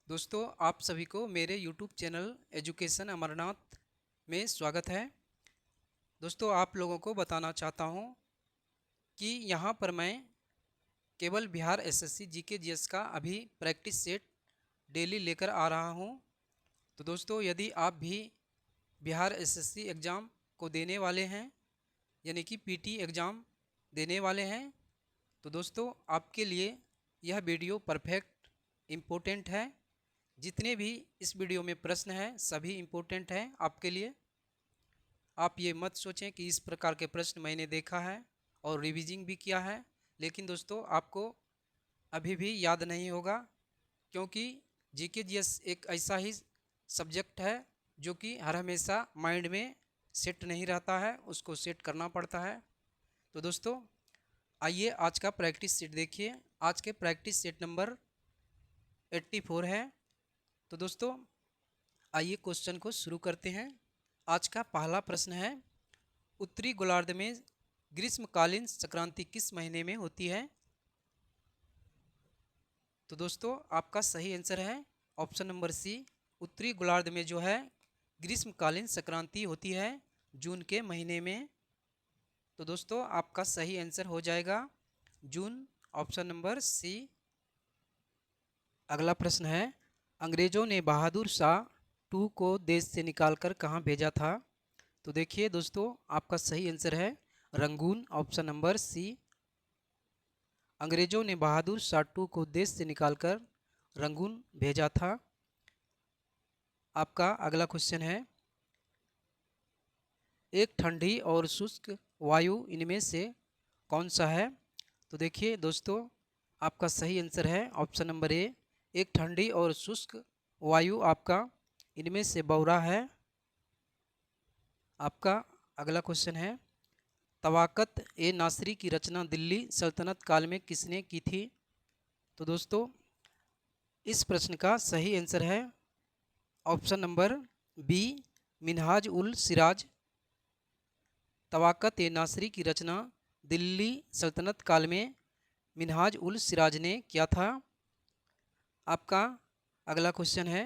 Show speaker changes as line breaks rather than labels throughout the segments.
दोस्तों, आप सभी को मेरे YouTube चैनल एजुकेशन अमरनाथ में स्वागत है। दोस्तों, आप लोगों को बताना चाहता हूं कि यहां पर मैं केवल बिहार एसएससी जीके जीएस का अभी प्रैक्टिस सेट डेली लेकर आ रहा हूं। तो दोस्तों, यदि आप भी बिहार एसएससी एग्ज़ाम को देने वाले हैं, यानी कि पीटी एग्ज़ाम देने वाले हैं, तो दोस्तों आपके लिए यह वीडियो परफेक्ट इम्पोर्टेंट है। जितने भी इस वीडियो में प्रश्न हैं सभी इम्पोर्टेंट हैं आपके लिए। आप ये मत सोचें कि इस प्रकार के प्रश्न मैंने देखा है और रिवीजिंग भी किया है, लेकिन दोस्तों आपको अभी भी याद नहीं होगा, क्योंकि जीके जीएस एक ऐसा ही सब्जेक्ट है जो कि हर हमेशा माइंड में सेट नहीं रहता है, उसको सेट करना पड़ता है। तो दोस्तों आइए आज का प्रैक्टिस सेट देखिए। आज के प्रैक्टिस सेट नंबर 84 है। तो दोस्तों आइए क्वेश्चन को शुरू करते हैं। आज का पहला प्रश्न है, उत्तरी गोलार्ध में ग्रीष्मकालीन संक्रांति किस महीने में होती है? तो दोस्तों आपका सही आंसर है ऑप्शन नंबर सी। उत्तरी गोलार्ध में जो है ग्रीष्मकालीन संक्रांति होती है जून के महीने में। तो दोस्तों आपका सही आंसर हो जाएगा जून, ऑप्शन नंबर सी। अगला प्रश्न है, अंग्रेजों ने बहादुर शाह टू को देश से निकालकर कहाँ भेजा था? तो देखिए दोस्तों आपका सही आंसर है रंगून, ऑप्शन नंबर सी। अंग्रेजों ने बहादुर शाह टू को देश से निकालकर रंगून भेजा था। आपका अगला क्वेश्चन है, एक ठंडी और शुष्क वायु इनमें से कौन सा है? तो देखिए दोस्तों आपका सही आंसर है ऑप्शन नंबर ए, एक ठंडी और शुष्क वायु आपका इनमें से बौरा है। आपका अगला क्वेश्चन है, तवाक़त ए नासरी की रचना दिल्ली सल्तनत काल में किसने की थी? तो दोस्तों इस प्रश्न का सही आंसर है ऑप्शन नंबर बी, मिनहाज उल सिराज। तवाक़त ए नासरी की रचना दिल्ली सल्तनत काल में मिनहाज उल सिराज ने किया था। आपका अगला क्वेश्चन है,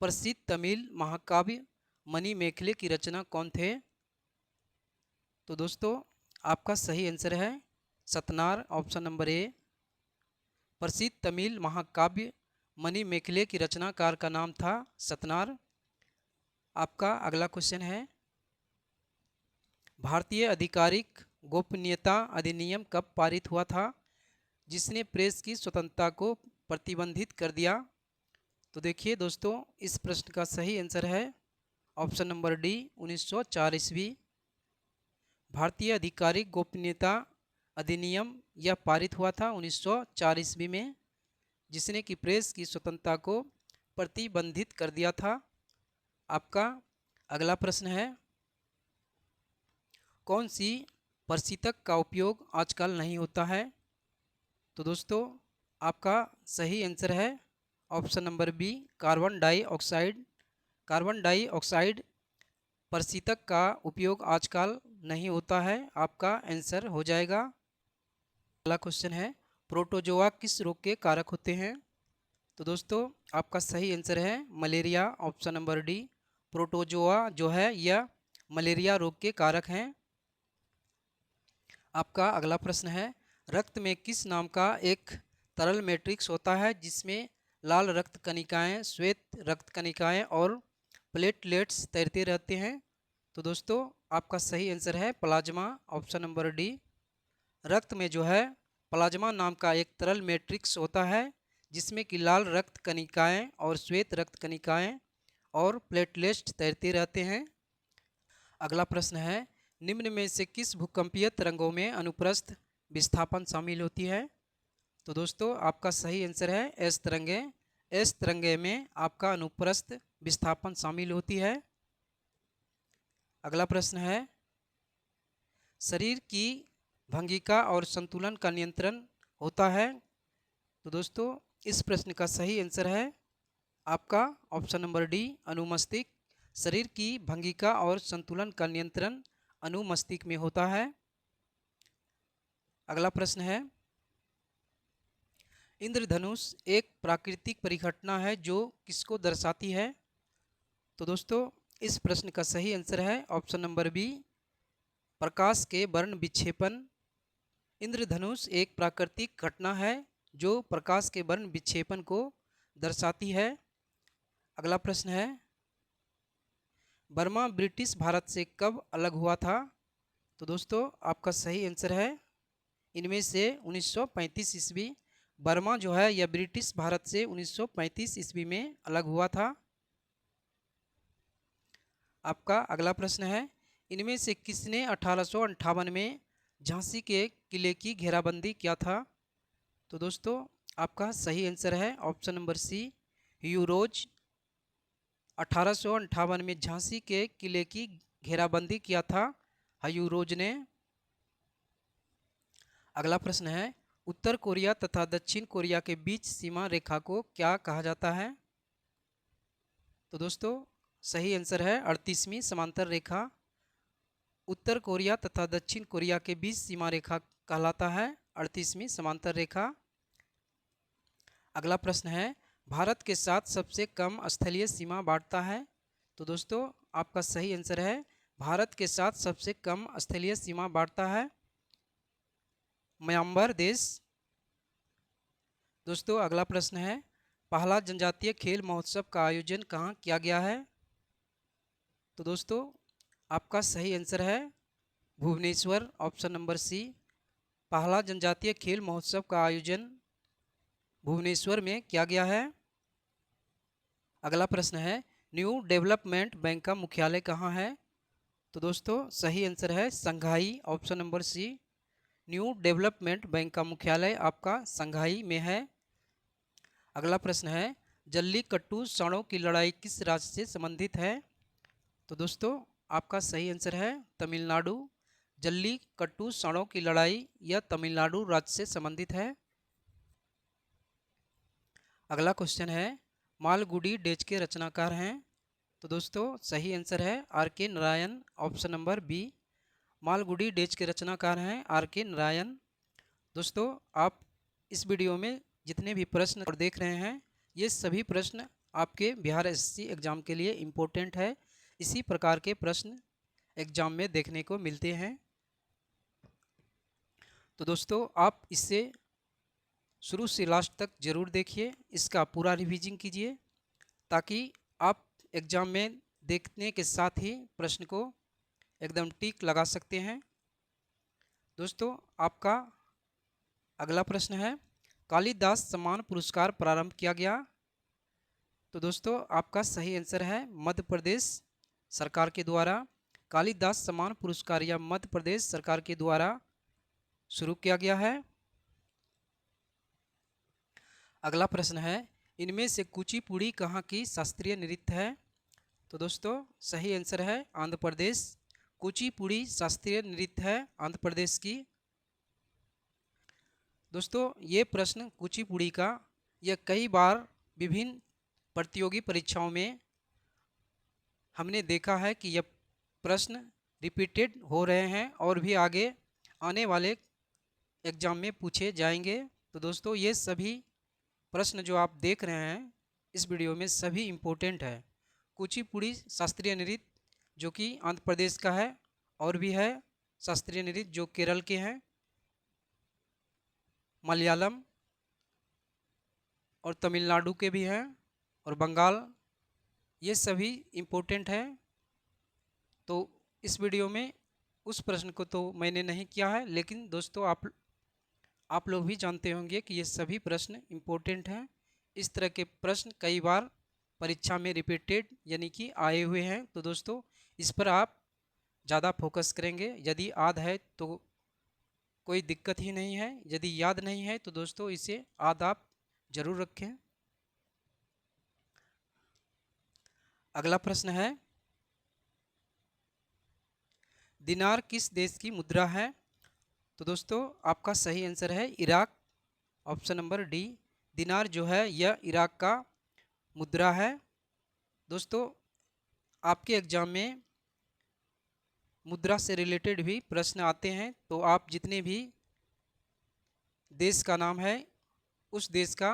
प्रसिद्ध तमिल महाकाव्य मणिमेखले की रचना कौन थे? तो दोस्तों आपका सही आंसर है सतनार, ऑप्शन नंबर ए। प्रसिद्ध तमिल महाकाव्य मणिमेखले की रचनाकार का नाम था सतनार। आपका अगला क्वेश्चन है, भारतीय आधिकारिक गोपनीयता अधिनियम कब पारित हुआ था जिसने प्रेस की स्वतंत्रता को प्रतिबंधित कर दिया? तो देखिए दोस्तों इस प्रश्न का सही आंसर है ऑप्शन नंबर डी, 1904 ईस्वी। भारतीय आधिकारिक गोपनीयता अधिनियम यह पारित हुआ था 1904 ईस्वी में, जिसने कि प्रेस की स्वतंत्रता को प्रतिबंधित कर दिया था। आपका अगला प्रश्न है, कौन सी प्रशीतक का उपयोग आजकल नहीं होता है? तो दोस्तों आपका सही आंसर है option number B, carbon dioxide. Carbon dioxide प्रशीतक का उपयोग आजकल नहीं होता है। आपका आंसर हो जाएगा। अगला क्वेश्चन है, प्रोटोजोआ किस रोग के कारक होते हैं? तो दोस्तों आपका सही आंसर है malaria, option number D. Protozoa जो है यह मलेरिया रोग के कारक हैं। आपका अगला प्रश्न है, रक्त में किस नाम का एक तरल मैट्रिक्स होता है जिसमें लाल रक्त कणिकाएं, श्वेत रक्त कणिकाएं और प्लेटलेट्स तैरते रहते हैं? तो दोस्तों आपका सही आंसर है प्लाज्मा, ऑप्शन नंबर डी। रक्त में जो है प्लाज्मा नाम का एक तरल मैट्रिक्स होता है जिसमें कि लाल रक्त कणिकाएं और श्वेत रक्त कणिकाएं और प्लेटलेट्स तैरते रहते हैं। अगला प्रश्न है, निम्न में से किस भूकंपीय तरंगों में अनुप्रस्थ विस्थापन शामिल होती है? तो दोस्तों आपका सही आंसर है एस तरंगे। एस तरंगे में आपका अनुप्रस्थ विस्थापन शामिल होती है। अगला प्रश्न है, शरीर की भंगिका और संतुलन का नियंत्रण होता है? तो दोस्तों इस प्रश्न का सही आंसर है आपका ऑप्शन नंबर डी, अनुमस्तिष्क। शरीर की भंगिका और संतुलन का नियंत्रण अनुमस्तिष्क में होता है। अगला प्रश्न है, इंद्रधनुष एक प्राकृतिक परिघटना है जो किसको दर्शाती है? तो दोस्तों इस प्रश्न का सही आंसर है ऑप्शन नंबर बी, प्रकाश के वर्ण विक्षेपण। इंद्रधनुष एक प्राकृतिक घटना है जो प्रकाश के वर्ण विक्षेपण को दर्शाती है। अगला प्रश्न है, बर्मा ब्रिटिश भारत से कब अलग हुआ था? तो दोस्तों आपका सही आंसर है इनमें से 1935 ईस्वी। बर्मा जो है यह ब्रिटिश भारत से 1935 ईस्वी में अलग हुआ था। आपका अगला प्रश्न है, इनमें से किसने 1858 में झांसी के किले की घेराबंदी किया था? तो दोस्तों आपका सही आंसर है ऑप्शन नंबर सी, ह्यू रोज। 1858 में झांसी के किले की घेराबंदी किया था ह्यू रोज ने। अगला प्रश्न है, उत्तर कोरिया तथा दक्षिण कोरिया के बीच सीमा रेखा को क्या कहा जाता है? तो दोस्तों सही आंसर है 38वीं समांतर रेखा। उत्तर कोरिया तथा दक्षिण कोरिया के बीच सीमा रेखा कहलाता है 38वीं समांतर रेखा। अगला प्रश्न है, भारत के साथ सबसे कम स्थलीय सीमा बांटता है? तो दोस्तों आपका सही आंसर है भारत के साथ सबसे कम स्थलीय सीमा बांटता है म्यांमार देश। दोस्तों अगला प्रश्न है, पहला जनजातीय खेल महोत्सव का आयोजन कहाँ किया गया है? तो दोस्तों आपका सही आंसर है भुवनेश्वर, ऑप्शन नंबर सी। पहला जनजातीय खेल महोत्सव का आयोजन भुवनेश्वर में किया गया है। अगला प्रश्न है, न्यू डेवलपमेंट बैंक का मुख्यालय कहाँ है? तो दोस्तों सही आंसर है Shanghai, option number C. New development bank का मुख्यालय आपका संघाई में है। अगला प्रश्न है, जल्लीकट्टू सांडों की लड़ाई किस राज्य से संबंधित है? तो दोस्तों आपका सही आंसर है तमिलनाडु। जल्लीकट्टू सांडों की लड़ाई यह तमिलनाडु राज्य से संबंधित है। अगला क्वेश्चन है, मालगुडी डेज के रचनाकार हैं? तो दोस्तों सही आंसर है R K Narayan, option number B. Malgudi days के रचनाकार हैं आर के नारायण। दोस्तों आप इस वीडियो में जितने भी प्रश्न देख रहे हैं ये सभी प्रश्न आपके बिहार एसएससी एग्ज़ाम के लिए इम्पोर्टेंट है। इसी प्रकार के प्रश्न एग्ज़ाम में देखने को मिलते हैं। तो दोस्तों आप इससे शुरू से लास्ट तक ज़रूर देखिए, इसका पूरा रिवीजन कीजिए ताकि आप एग्ज़ाम में देखने के साथ ही प्रश्न को एकदम टिक लगा सकते हैं। दोस्तों आपका अगला प्रश्न है, कालिदास सम्मान पुरस्कार प्रारंभ किया गया? तो दोस्तों आपका सही आंसर है मध्य प्रदेश सरकार के द्वारा। कालिदास सम्मान पुरस्कार या मध्य प्रदेश सरकार के द्वारा शुरू किया गया है। अगला प्रश्न है, इनमें से कुचिपुड़ी कहाँ की शास्त्रीय नृत्य है? तो दोस्तों सही आंसर है आंध्र प्रदेश। कुचिपुड़ी शास्त्रीय नृत्य है आंध्र प्रदेश की। दोस्तों ये प्रश्न कुचिपुड़ी का यह कई बार विभिन्न प्रतियोगी परीक्षाओं में हमने देखा है कि यह प्रश्न रिपीटेड हो रहे हैं और भी आगे आने वाले एग्ज़ाम में पूछे जाएंगे। तो दोस्तों ये सभी प्रश्न जो आप देख रहे हैं इस वीडियो में सभी इम्पोर्टेंट है। कुचिपुड़ी शास्त्रीय नृत्य जो कि आंध्र प्रदेश का है, और भी है शास्त्रीय नृत्य जो केरल के हैं, मलयालम और तमिलनाडु के भी हैं, और बंगाल, ये सभी इम्पोर्टेंट है। तो इस वीडियो में उस प्रश्न को तो मैंने नहीं किया है, लेकिन दोस्तों आप लोग भी जानते होंगे कि ये सभी प्रश्न इम्पोर्टेंट हैं। इस तरह के प्रश्न कई बार परीक्षा में रिपीटेड यानी कि आए हुए हैं। तो दोस्तों इस पर आप ज़्यादा फोकस करेंगे। यदि याद है तो कोई दिक्कत ही नहीं है, यदि याद नहीं है तो दोस्तों इसे याद आप जरूर रखें। अगला प्रश्न है, दिनार किस देश की मुद्रा है? तो दोस्तों आपका सही आंसर है इराक, ऑप्शन नंबर डी। दिनार जो है यह इराक का मुद्रा है। दोस्तों आपके एग्जाम में मुद्रा से रिलेटेड भी प्रश्न आते हैं, तो आप जितने भी देश का नाम है उस देश का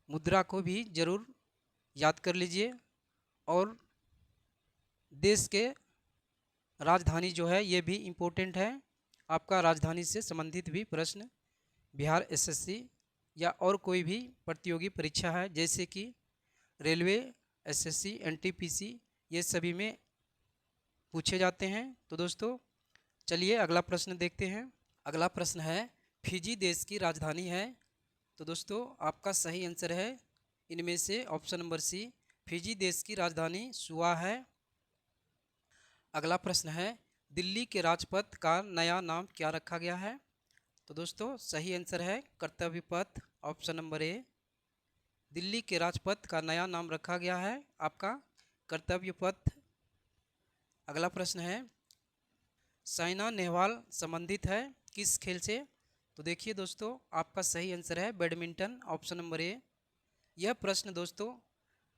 मुद्रा को भी ज़रूर याद कर लीजिए। और देश के राजधानी जो है ये भी इम्पोर्टेंट है। आपका राजधानी से संबंधित भी प्रश्न बिहार एसएससी या और कोई भी प्रतियोगी परीक्षा है जैसे कि रेलवे, एसएससी, एनटीपीसी, ये सभी में पूछे जाते हैं। तो दोस्तों चलिए अगला प्रश्न देखते हैं। अगला प्रश्न है, फिजी देश की राजधानी है। तो दोस्तों आपका सही आंसर है इनमें से ऑप्शन नंबर सी, फिजी देश की राजधानी सुआ है। अगला प्रश्न है, दिल्ली के राजपथ का नया नाम क्या रखा गया है। तो दोस्तों सही आंसर है कर्तव्य पथ, ऑप्शन नंबर ए। दिल्ली के राजपथ का नया नाम रखा गया है आपका कर्तव्य पथ। अगला प्रश्न है, साइना नेहवाल संबंधित है किस खेल से। तो देखिए दोस्तों आपका सही आंसर है बैडमिंटन, ऑप्शन नंबर ए। यह प्रश्न दोस्तों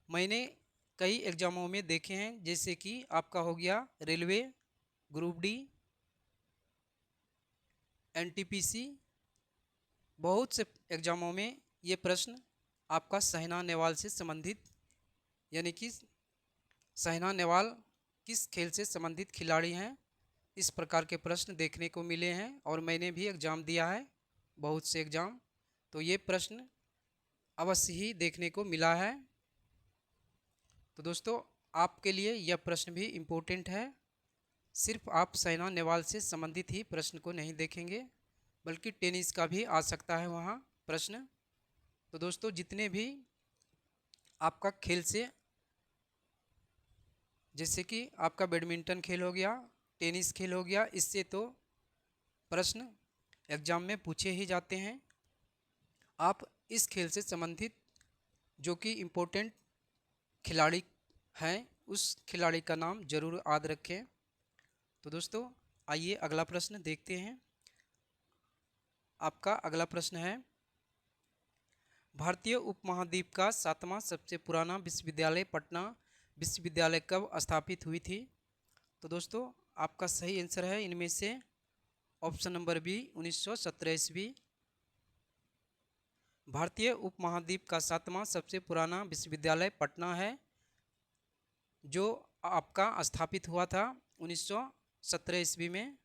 मैंने कई एग्जामों में देखे हैं जैसे कि आपका हो गया रेलवे, ग्रुप डी, एनटीपीसी, बहुत से एग्जामों में ये प्रश्न आपका साइना नेहवाल से संबंधित, यानी कि साइना नेहवाल किस खेल से संबंधित खिलाड़ी हैं, इस प्रकार के प्रश्न देखने को मिले हैं। और मैंने भी एग्ज़ाम दिया है, बहुत से एग्ज़ाम, तो ये प्रश्न अवश्य ही देखने को मिला है। तो दोस्तों आपके लिए यह प्रश्न भी इम्पोर्टेंट है। सिर्फ आप साइना नेहवाल से संबंधित ही प्रश्न को नहीं देखेंगे बल्कि टेनिस का भी आ सकता है वहाँ प्रश्न। तो दोस्तों जितने भी आपका खेल से, जैसे कि आपका बैडमिंटन खेल हो गया, टेनिस खेल हो गया, इससे तो प्रश्न एग्जाम में पूछे ही जाते हैं। आप इस खेल से संबंधित जो कि इम्पोर्टेंट खिलाड़ी हैं उस खिलाड़ी का नाम जरूर याद रखें। तो दोस्तों आइए अगला प्रश्न देखते हैं। आपका अगला प्रश्न है, भारतीय उपमहाद्वीप का 7वां सबसे पुराना विश्वविद्यालय पटना विश्वविद्यालय कब स्थापित हुई थी। तो दोस्तों आपका सही आंसर है इनमें से ऑप्शन नंबर बी, 1917 ईस्वी। भारतीय उपमहाद्वीप का 7वां सबसे पुराना विश्वविद्यालय पटना है जो आपका स्थापित हुआ था 1917 ईस्वी में।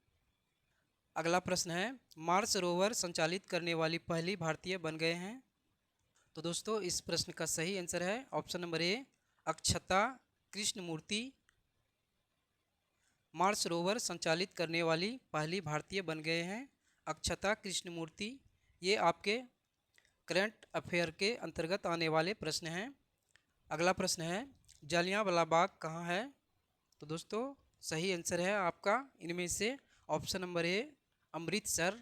अगला प्रश्न है, मार्स रोवर संचालित करने वाली पहली भारतीय बन गए हैं। तो दोस्तों इस प्रश्न का सही आंसर है option number A, Akshata Krishnamurthy. Mars rover संचालित करने वाली पहली भारतीय बन गए हैं अक्षता कृष्णमूर्ति। ये आपके करंट अफेयर के अंतर्गत आने वाले प्रश्न हैं। अगला प्रश्न है, जलियांवाला बाग कहाँ है। तो दोस्तों सही आंसर है आपका इनमें से option number A, Amritsar.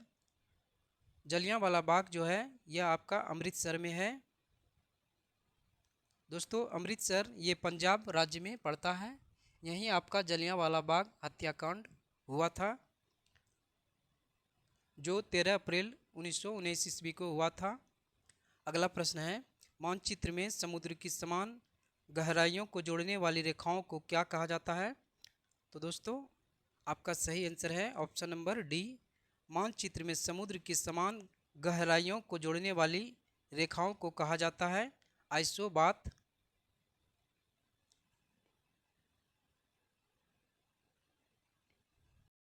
Jallianwala Bagh जो है यह आपका अमृतसर में है। दोस्तों अमृतसर ये पंजाब राज्य में पड़ता है, यहीं आपका जलियांवाला बाग हत्याकांड हुआ था जो 13 अप्रैल 1919 ईस्वी को हुआ था। अगला प्रश्न है, मानचित्र में समुद्र की समान गहराइयों को जोड़ने वाली रेखाओं को क्या कहा जाता है। तो दोस्तों आपका सही आंसर है ऑप्शन नंबर डी, मानचित्र में समुद्र की समान गहराइयों को जोड़ने वाली रेखाओं को कहा जाता है आइसोबाथ